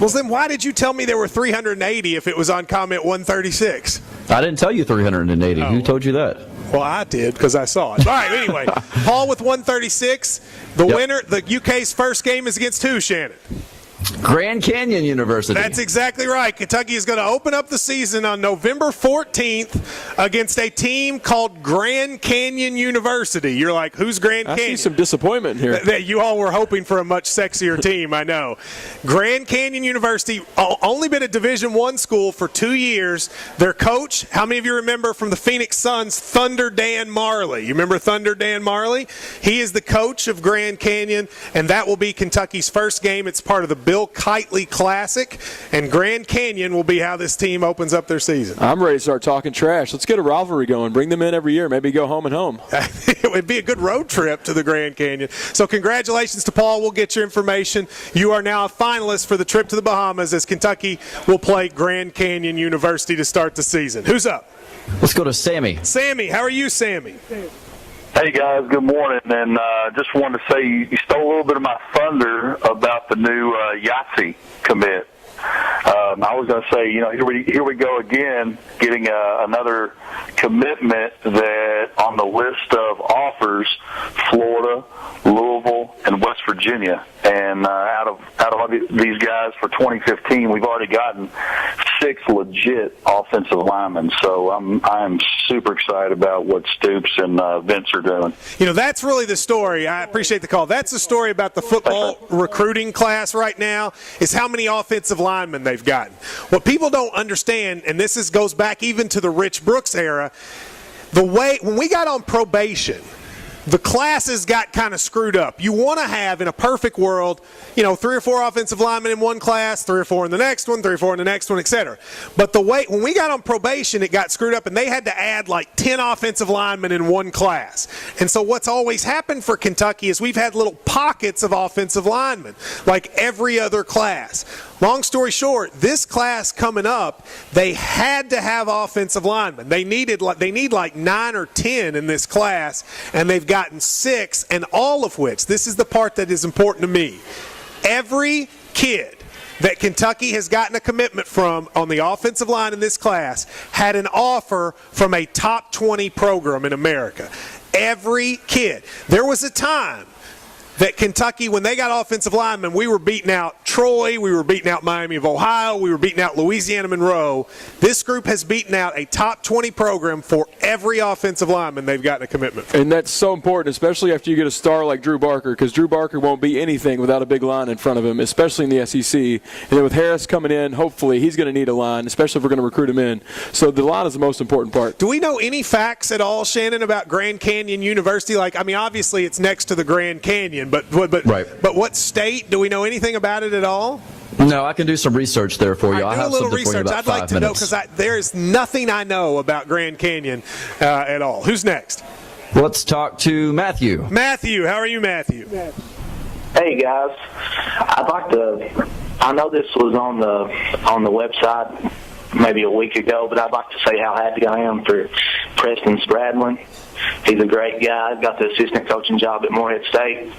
Well, then why did you tell me there were 380 if it was on comment 136? I didn't tell you 380. Who told you that? Well, I did because I saw it. All right, anyway, Paul with 136. The winner, the UK's first game is against who, Shannon? Grand Canyon University. That's exactly right. Kentucky is going to open up the season on November 14th against a team called Grand Canyon University. You're like, who's Grand Canyon? I see some disappointment here. You all were hoping for a much sexier team, I know. Grand Canyon University, only been a Division I school for 2 years. Their coach, how many of you remember from the Phoenix Suns, Thunder Dan Marley? You remember Thunder Dan Marley? He is the coach of Grand Canyon, and that will be Kentucky's first game. It's part of the Bill Kitely Classic, and Grand Canyon will be how this team opens up their season. I'm ready to start talking trash. Let's get a rivalry going. Bring them in every year. Maybe go home and home. It would be a good road trip to the Grand Canyon. So congratulations to Paul. We'll get your information. You are now a finalist for the trip to the Bahamas as Kentucky will play Grand Canyon University to start the season. Who's up? Let's go to Sammy. Sammy, how are you, Sammy? Hey, guys, good morning. And just wanted to say you stole a little bit of my thunder about the new Yahtzee commit. I was going to say, here we go again, getting another commitment that on the list of offers, Florida, Louisville, and West Virginia. And out of these guys for 2015, we've already gotten 6 legit offensive linemen. So I'm super excited about what Stoops and Vince are doing. That's really the story. I appreciate the call. That's the story about the football recruiting class right now, is how many offensive linemen they've gotten. What people don't understand, and this goes back even to the Rich Brooks era, when we got on probation, the classes got kind of screwed up. You want to have, in a perfect world, 3 or 4 offensive linemen in one class, 3 or 4 in the next one, 3 or 4 in the next one, etc. But when we got on probation, it got screwed up, and they had to add like 10 offensive linemen in one class. And so what's always happened for Kentucky is we've had little pockets of offensive linemen, like every other class. Long story short, this class coming up, they had to have offensive linemen. They need like 9 or 10 in this class, and they've gotten 6, and all of which, this is the part that is important to me, every kid that Kentucky has gotten a commitment from on the offensive line in this class had an offer from a top 20 program in America. Every kid. There was a time that Kentucky, when they got offensive linemen, we were beating out Troy, we were beating out Miami of Ohio, we were beating out Louisiana Monroe. This group has beaten out a top 20 program for every offensive lineman they've gotten a commitment from. And that's so important, especially after you get a star like Drew Barker, because Drew Barker won't be anything without a big line in front of him, especially in the SEC. And then with Harris coming in, hopefully he's going to need a line, especially if we're going to recruit him in. So the line is the most important part. Do we know any facts at all, Shannon, about Grand Canyon University? Obviously it's next to the Grand Canyon. But what state? Do we know anything about it at all? No, I can do some research there for you. I'll have do a little something for you in research. about I'd like 5 to know minutes. because there is nothing I know about Grand Canyon at all. Who's next? Let's talk to Matthew. Matthew, how are you, Matthew? Hey guys, I'd like to. I know this was on the website maybe a week ago, but I'd like to say how happy I am for Preston Stradlin. He's a great guy. Got the assistant coaching job at Morehead State.